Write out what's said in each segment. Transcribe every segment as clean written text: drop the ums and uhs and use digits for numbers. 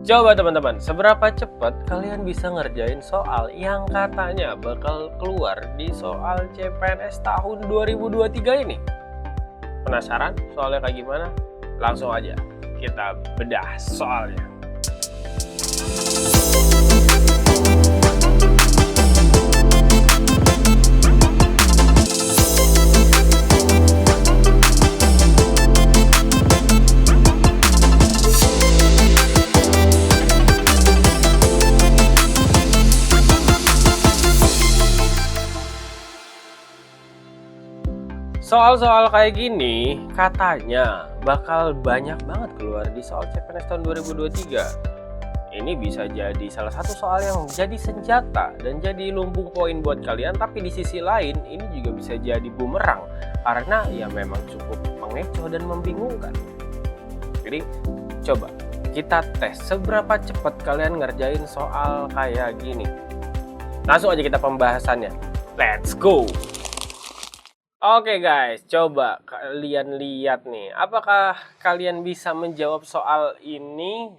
Coba teman-teman, seberapa cepat kalian bisa ngerjain soal yang katanya bakal keluar di soal CPNS tahun 2023 ini? Penasaran soalnya kayak gimana? Langsung aja kita bedah soalnya. Soal-soal kayak gini katanya bakal banyak banget keluar di soal CPNS tahun 2023. Ini bisa jadi salah satu soal yang jadi senjata dan jadi lumbung poin buat kalian, tapi di sisi lain ini juga bisa jadi bumerang karena ya memang cukup mengecoh dan membingungkan. Jadi coba kita tes seberapa cepat kalian ngerjain soal kayak gini. Langsung aja kita pembahasannya. Let's go! Oke guys, coba kalian lihat nih, apakah kalian bisa menjawab soal ini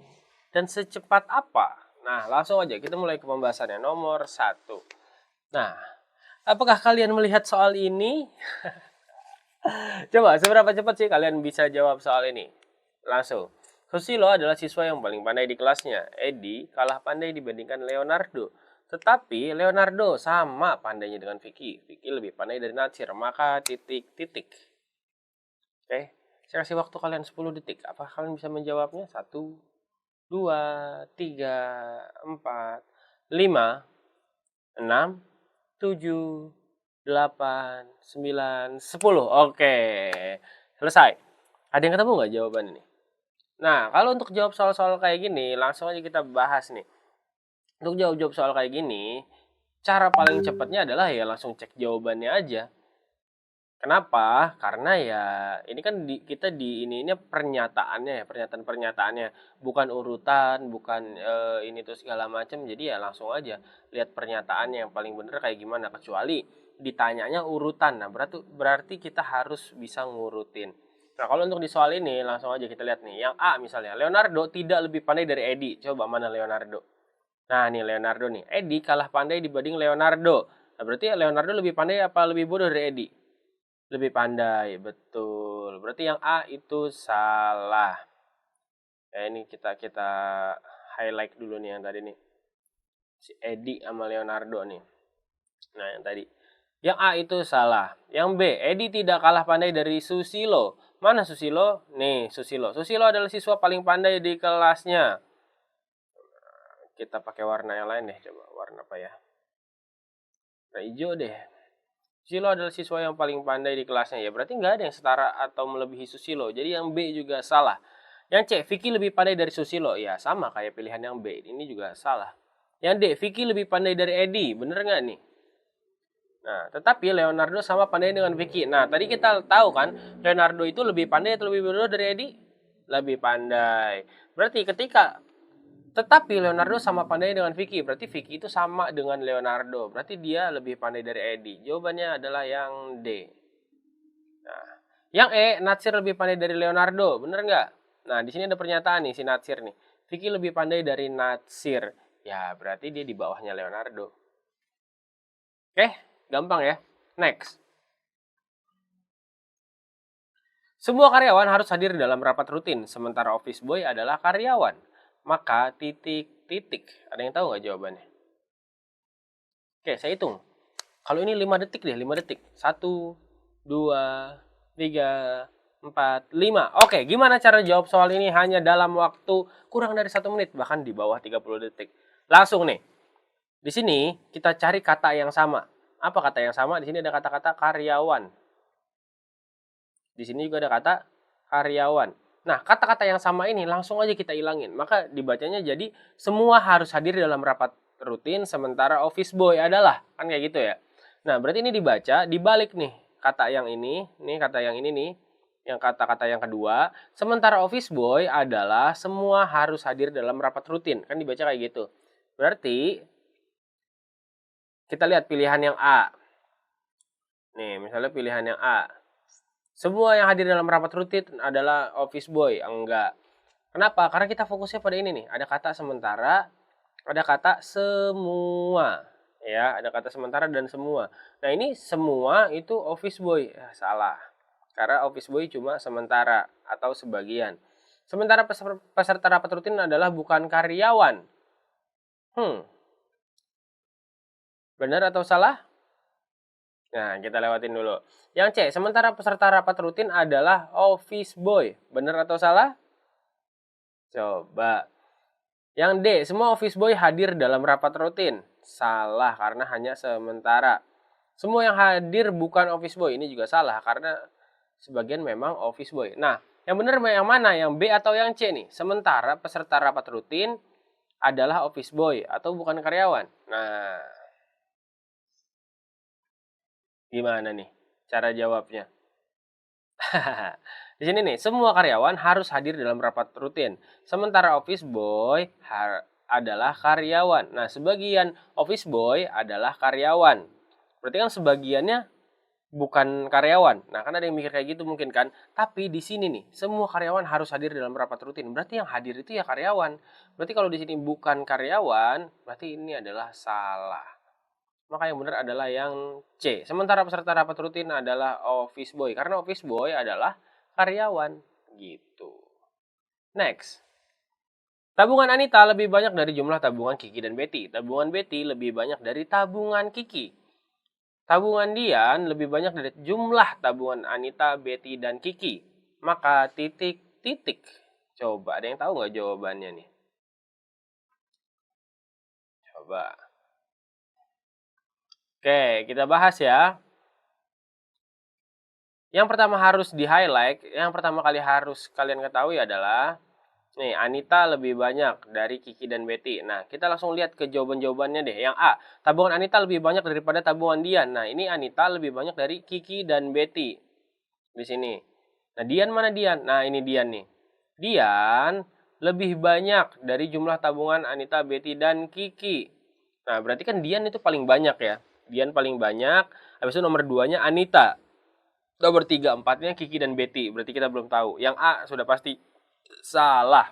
dan secepat apa? Nah, langsung aja kita mulai ke pembahasannya. Nomor 1. Nah, apakah kalian melihat soal ini? Coba, seberapa cepat sih kalian bisa jawab soal ini? Langsung. Susilo adalah siswa yang paling pandai di kelasnya. Edi kalah pandai dibandingkan Leonardo. Tetapi Leonardo sama pandainya dengan Vicky. Vicky lebih pandai dari Natsir. Maka titik-titik. Oke, saya kasih waktu kalian 10 detik. Apa kalian bisa menjawabnya? 1, 2, 3, 4, 5, 6, 7, 8, 9, 10. Oke, selesai. Ada yang ketemu nggak jawaban ini? Nah, kalau untuk jawab soal-soal kayak gini, langsung aja kita bahas nih. Untuk jawab-jawab soal kayak gini, cara paling cepatnya adalah ya langsung cek jawabannya aja. Kenapa? Karena ya ini kan kita di ininya pernyataannya ya, pernyataan-pernyataannya, bukan urutan, bukan ini tuh segala macam. Jadi ya langsung aja lihat pernyataannya yang paling bener kayak gimana, kecuali ditanyanya urutan. Nah, berarti kita harus bisa ngurutin. Nah, kalau untuk di soal ini langsung aja kita lihat nih. Yang A misalnya, Leonardo tidak lebih pandai dari Edi. Coba mana Leonardo? Nah, nih Leonardo nih. Edi kalah pandai dibanding Leonardo. Nah, berarti Leonardo lebih pandai apa lebih bodoh dari Edi? Lebih pandai, betul. Berarti yang A itu salah. Ya, ini kita highlight dulu nih yang tadi nih. Si Edi sama Leonardo nih. Nah, yang tadi. Yang A itu salah. Yang B, Edi tidak kalah pandai dari Susilo. Mana Susilo? Nih, Susilo. Susilo adalah siswa paling pandai di kelasnya. Kita pakai warna yang lain deh, coba. Warna apa ya? Warna hijau deh. Susilo adalah siswa yang paling pandai di kelasnya. Ya berarti nggak ada yang setara atau melebihi Susilo. Jadi yang B juga salah. Yang C, Vicky lebih pandai dari Susilo. Ya sama kayak pilihan yang B. Ini juga salah. Yang D, Vicky lebih pandai dari Edi. Bener nggak nih? Nah, tetapi Leonardo sama pandai dengan Vicky. Nah, tadi kita tahu kan, Leonardo itu lebih pandai atau lebih bodoh dari Edi? Lebih pandai. Berarti tetapi Leonardo sama pandai dengan Vicky. Berarti Vicky itu sama dengan Leonardo. Berarti dia lebih pandai dari Edi. Jawabannya adalah yang D. Nah, yang E, Natsir lebih pandai dari Leonardo. Bener nggak? Nah, di sini ada pernyataan nih si Natsir nih. Vicky lebih pandai dari Natsir. Ya, berarti dia di bawahnya Leonardo. Oke, gampang ya. Next. Semua karyawan harus hadir dalam rapat rutin, sementara office boy adalah karyawan. Maka titik-titik. Ada yang tahu nggak jawabannya? Oke, saya hitung. Kalau ini 5 detik deh, 5 detik. 1, 2, 3, 4, 5. Oke, gimana cara jawab soal ini hanya dalam waktu kurang dari 1 menit, bahkan di bawah 30 detik. Langsung nih. Di sini kita cari kata yang sama. Apa kata yang sama? Di sini ada kata-kata karyawan. Di sini juga ada kata karyawan. Nah, kata-kata yang sama ini langsung aja kita ilangin. Maka dibacanya jadi semua harus hadir dalam rapat rutin sementara office boy adalah. Kan kayak gitu ya. Nah, berarti ini dibaca dibalik nih. Kata yang ini, kata yang ini nih. Yang kata-kata yang kedua, sementara office boy adalah semua harus hadir dalam rapat rutin. Kan dibaca kayak gitu. Berarti kita lihat pilihan yang A. Nih, misalnya pilihan yang A. Semua yang hadir dalam rapat rutin adalah office boy. Enggak. Kenapa? Karena kita fokusnya pada ini nih, ada kata sementara, ada kata semua. Ya, ada kata sementara dan semua. Nah, ini semua itu office boy. Salah. Karena office boy cuma sementara atau sebagian. Sementara peserta rapat rutin adalah bukan karyawan. Benar atau salah? Nah, kita lewatin dulu. Yang C, sementara peserta rapat rutin adalah office boy. Benar atau salah? Coba. Yang D, semua office boy hadir dalam rapat rutin. Salah, karena hanya sementara. Semua yang hadir bukan office boy. Ini juga salah, karena sebagian memang office boy. Nah, yang benar yang mana? Yang B atau yang C nih? Sementara peserta rapat rutin adalah office boy atau bukan karyawan. Nah, gimana nih cara jawabnya? Di sini nih, semua karyawan harus hadir dalam rapat rutin. Sementara office boy adalah karyawan. Nah, sebagian office boy adalah karyawan. Berarti kan sebagiannya bukan karyawan. Nah, kan ada yang mikir kayak gitu mungkin kan. Tapi di sini nih, semua karyawan harus hadir dalam rapat rutin. Berarti yang hadir itu ya karyawan. Berarti kalau di sini bukan karyawan, berarti ini adalah salah. Maka yang benar adalah yang C. Sementara peserta rapat rutin adalah office boy. Karena office boy adalah karyawan. Gitu. Next. Tabungan Anita lebih banyak dari jumlah tabungan Kiki dan Betty. Tabungan Betty lebih banyak dari tabungan Kiki. Tabungan Dian lebih banyak dari jumlah tabungan Anita, Betty, dan Kiki. Maka titik-titik. Coba, ada yang tahu nggak jawabannya nih? Coba. Oke, kita bahas ya. Yang pertama harus di-highlight, yang pertama kali harus kalian ketahui adalah nih, Anita lebih banyak dari Kiki dan Betty. Nah, kita langsung lihat ke jawaban-jawabannya deh. Yang A, tabungan Anita lebih banyak daripada tabungan Dian. Nah, ini Anita lebih banyak dari Kiki dan Betty. Di sini. Nah, Dian mana Dian? Nah, ini Dian nih. Dian lebih banyak dari jumlah tabungan Anita, Betty, dan Kiki. Nah, berarti kan Dian itu paling banyak ya. Dian paling banyak. Habis itu nomor 2-nya Anita. Nomor 3, 4-nya Kiki dan Betty. Berarti kita belum tahu. Yang A sudah pasti salah.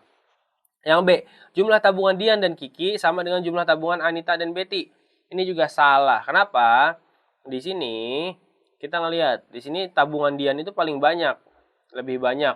Yang B, jumlah tabungan Dian dan Kiki sama dengan jumlah tabungan Anita dan Betty. Ini juga salah. Kenapa? Di sini kita ngelihat, di sini tabungan Dian itu paling banyak, lebih banyak.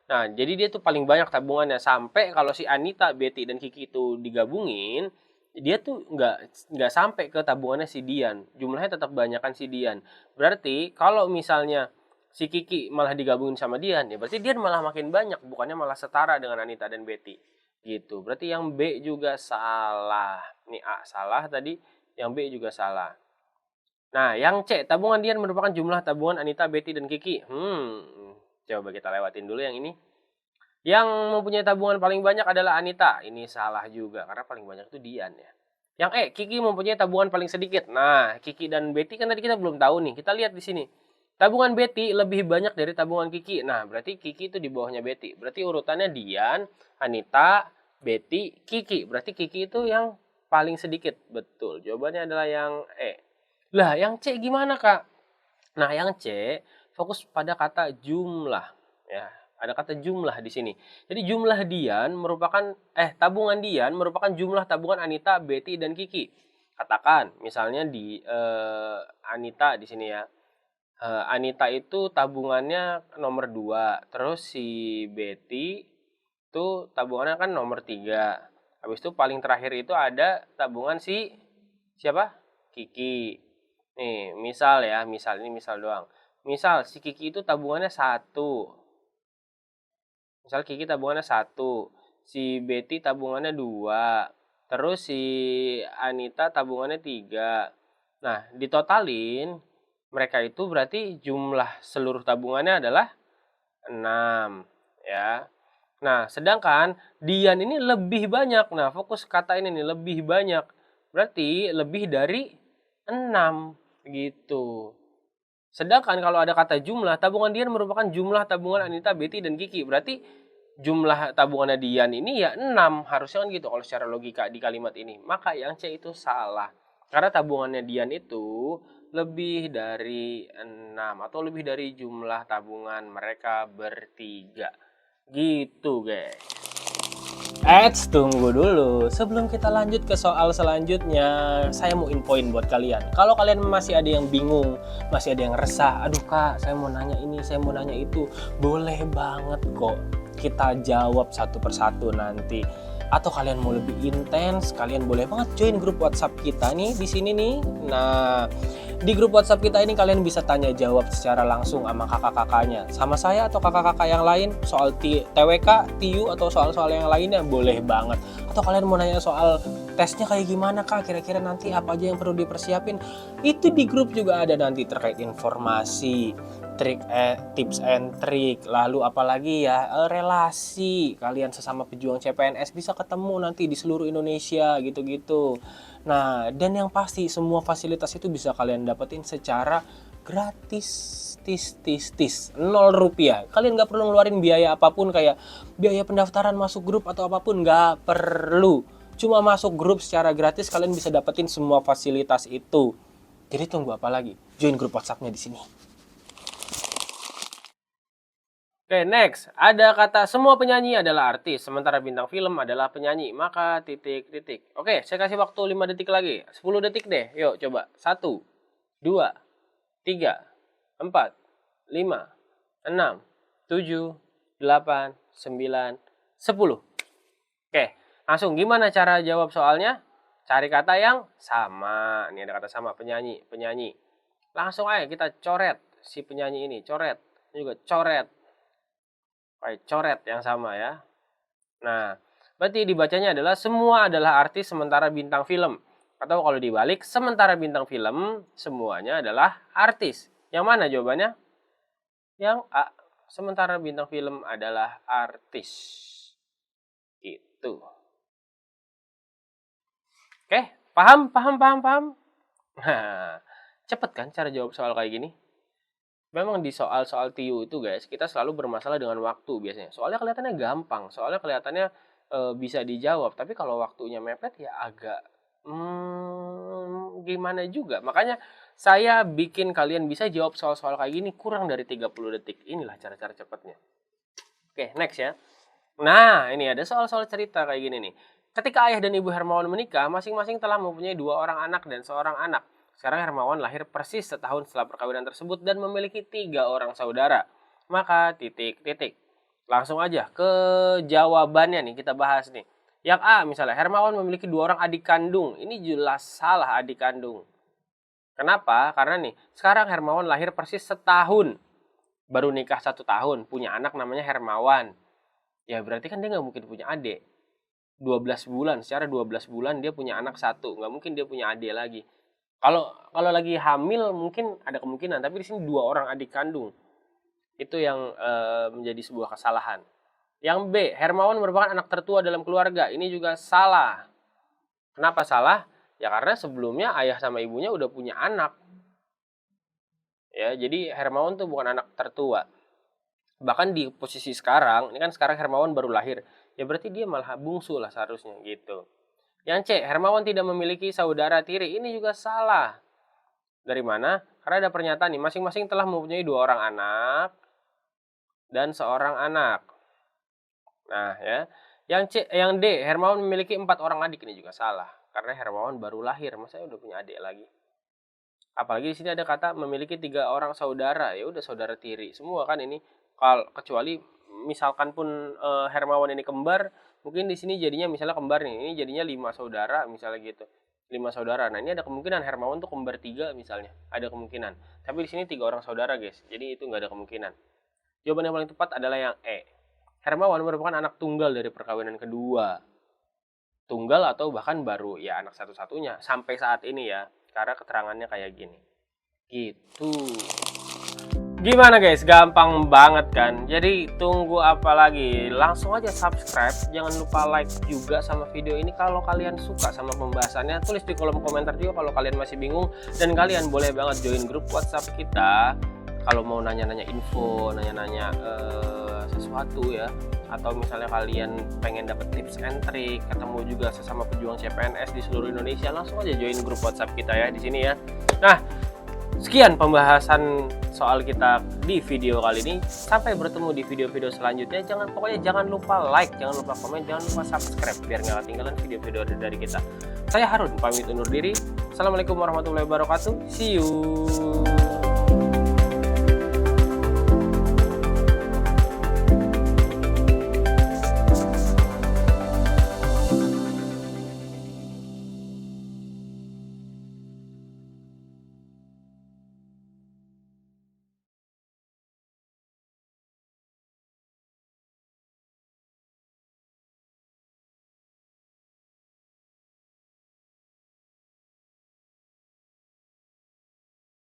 Nah, jadi dia tuh paling banyak tabungannya sampai kalau si Anita, Betty dan Kiki itu digabungin, dia tuh nggak sampai ke tabungannya si Dian. Jumlahnya tetap banyakan si Dian. Berarti kalau misalnya si Kiki malah digabungin sama Dian, ya berarti Dian malah makin banyak, bukannya malah setara dengan Anita dan Betty. Gitu. Berarti yang B juga salah. Nih A salah tadi, yang B juga salah. Nah, yang C, tabungan Dian merupakan jumlah tabungan Anita, Betty, dan Kiki. Coba kita lewatin dulu yang ini. Yang mempunyai tabungan paling banyak adalah Anita. Ini salah juga, karena paling banyak itu Dian ya. Yang E, Kiki mempunyai tabungan paling sedikit. Nah, Kiki dan Betty kan tadi kita belum tahu nih. Kita lihat di sini. Tabungan Betty lebih banyak dari tabungan Kiki. Nah, berarti Kiki itu di bawahnya Betty. Berarti urutannya Dian, Anita, Betty, Kiki. Berarti Kiki itu yang paling sedikit. Betul. Jawabannya adalah yang E. Lah, yang C gimana, Kak? Nah, yang C fokus pada kata jumlah, ya. Ada kata jumlah di sini. Jadi jumlah Dian merupakan tabungan Dian merupakan jumlah tabungan Anita, Betty, dan Kiki. Katakan misalnya di Anita di sini ya. Anita itu tabungannya nomor 2, terus si Betty itu tabungannya kan nomor 3. Habis itu paling terakhir itu ada tabungan si siapa? Kiki. Nih, misal ya, ini misal doang. Misal si Kiki itu tabungannya 1. Misal Kiki tabungannya 1, si Betty tabungannya 2, terus si Anita tabungannya 3. Nah, ditotalin mereka itu berarti jumlah seluruh tabungannya adalah 6, ya. Nah, sedangkan Dian ini lebih banyak. Nah, fokus kata ini nih, lebih banyak. Berarti lebih dari 6 gitu. Sedangkan kalau ada kata jumlah, tabungan Dian merupakan jumlah tabungan Anita, Betty, dan Kiki. Berarti jumlah tabungannya Dian ini ya 6. Harusnya kan gitu kalau secara logika di kalimat ini. Maka yang C itu salah. Karena tabungannya Dian itu lebih dari 6 atau lebih dari jumlah tabungan mereka bertiga. Gitu, guys. Tunggu dulu. Sebelum kita lanjut ke soal selanjutnya, saya mau infoin buat kalian. Kalau kalian masih ada yang bingung, masih ada yang resah, aduh kak, saya mau nanya ini, saya mau nanya itu, boleh banget kok kita jawab satu persatu nanti. Atau kalian mau lebih intens, kalian boleh banget join grup WhatsApp kita nih di sini nih. Nah, di grup WhatsApp kita ini kalian bisa tanya jawab secara langsung sama kakak-kakaknya, sama saya atau kakak-kakak yang lain soal TWK, TU atau soal-soal yang lainnya boleh banget. Atau kalian mau nanya soal tesnya kayak gimana kak, kira-kira nanti apa aja yang perlu dipersiapin, itu di grup juga ada nanti terkait informasi, tips and trick, lalu apalagi ya relasi kalian sesama pejuang CPNS bisa ketemu nanti di seluruh Indonesia gitu-gitu. Nah, dan yang pasti semua fasilitas itu bisa kalian dapetin secara gratis, nol rupiah. Kalian nggak perlu ngeluarin biaya apapun kayak biaya pendaftaran masuk grup atau apapun, nggak perlu. Cuma masuk grup secara gratis kalian bisa dapetin semua fasilitas itu. Jadi tunggu apa lagi? Join grup WhatsApp-nya di sini. Oke, next. Ada kata semua penyanyi adalah artis, sementara bintang film adalah penyanyi. Maka titik-titik. Oke, saya kasih waktu 5 detik lagi. 10 detik deh. Yuk, coba. 1, 2, 3, 4, 5, 6, 7, 8, 9, 10. Oke, langsung gimana cara jawab soalnya? Cari kata yang sama. Ini ada kata sama, penyanyi. Langsung aja kita coret si penyanyi ini. Coret. Ini juga coret. Coret yang sama ya. Nah, berarti dibacanya adalah semua adalah artis sementara bintang film. Atau kalau dibalik, sementara bintang film semuanya adalah artis. Yang mana jawabannya? Yang A. Sementara bintang film adalah artis. Itu. Oke, paham? Nah, cepet kan cara jawab soal kayak gini? Memang di soal-soal TIU itu guys, kita selalu bermasalah dengan waktu biasanya. Soalnya kelihatannya gampang, soalnya kelihatannya bisa dijawab. Tapi kalau waktunya mepet ya agak gimana juga. Makanya saya bikin kalian bisa jawab soal-soal kayak gini kurang dari 30 detik. Inilah cara-cara cepatnya. Oke, next ya. Nah, ini ada soal-soal cerita kayak gini nih. Ketika ayah dan ibu Hermawan menikah, masing-masing telah mempunyai 2 orang anak dan seorang anak. Sekarang Hermawan lahir persis setahun setelah perkawinan tersebut dan memiliki 3 orang saudara. Maka titik-titik. Langsung aja ke jawabannya nih kita bahas nih. Yang A misalnya, Hermawan memiliki 2 orang adik kandung. Ini jelas salah adik kandung. Kenapa? Karena nih, sekarang Hermawan lahir persis setahun. Baru nikah 1 tahun, punya anak namanya Hermawan. Ya berarti kan dia nggak mungkin punya adik. 12 bulan, secara 12 bulan dia punya anak 1. Nggak mungkin dia punya adik lagi. Kalau lagi hamil mungkin ada kemungkinan, tapi di sini 2 orang adik kandung. Itu yang menjadi sebuah kesalahan. Yang B, Hermawan merupakan anak tertua dalam keluarga. Ini juga salah. Kenapa salah? Ya karena sebelumnya ayah sama ibunya udah punya anak. Ya, jadi Hermawan tuh bukan anak tertua. Bahkan di posisi sekarang, ini kan sekarang Hermawan baru lahir. Ya berarti dia malah bungsu lah seharusnya gitu. Yang C, Hermawan tidak memiliki saudara tiri. Ini juga salah. Dari mana? Karena ada pernyataan nih, masing-masing telah mempunyai 2 orang anak dan seorang anak. Nah ya. Yang D, Hermawan memiliki 4 orang adik. Ini juga salah. Karena Hermawan baru lahir, masa udah punya adik lagi. Apalagi di sini ada kata memiliki 3 orang saudara. Ya udah saudara tiri. Semua kan ini, kecuali misalkan pun Hermawan ini kembar, mungkin di sini jadinya misalnya kembar nih, ini jadinya 5 saudara misalnya gitu. 5 saudara. Nah, ini ada kemungkinan Hermawan tuh kembar 3 misalnya. Ada kemungkinan. Tapi di sini 3 orang saudara, guys. Jadi itu nggak ada kemungkinan. Jawaban yang paling tepat adalah yang E. Hermawan merupakan anak tunggal dari perkawinan kedua. Tunggal atau bahkan baru ya anak satu-satunya sampai saat ini ya. Karena keterangannya kayak gini. Gitu. Gimana guys, gampang banget kan? Jadi tunggu apa lagi? Langsung aja subscribe, jangan lupa like juga sama video ini kalau kalian suka sama pembahasannya. Tulis di kolom komentar juga kalau kalian masih bingung. Dan kalian boleh banget join grup WhatsApp kita kalau mau nanya-nanya info, nanya-nanya sesuatu ya. Atau misalnya kalian pengen dapat tips and trick, ketemu juga sesama pejuang CPNS di seluruh Indonesia, langsung aja join grup WhatsApp kita ya di sini ya. Nah, Sekian pembahasan soal kita di video kali ini. Sampai bertemu di video-video selanjutnya. Pokoknya jangan lupa like, jangan lupa komen, jangan lupa subscribe biar nggak ketinggalan video-video dari kita. Saya Harun pamit undur diri. Assalamualaikum warahmatullahi wabarakatuh. See you.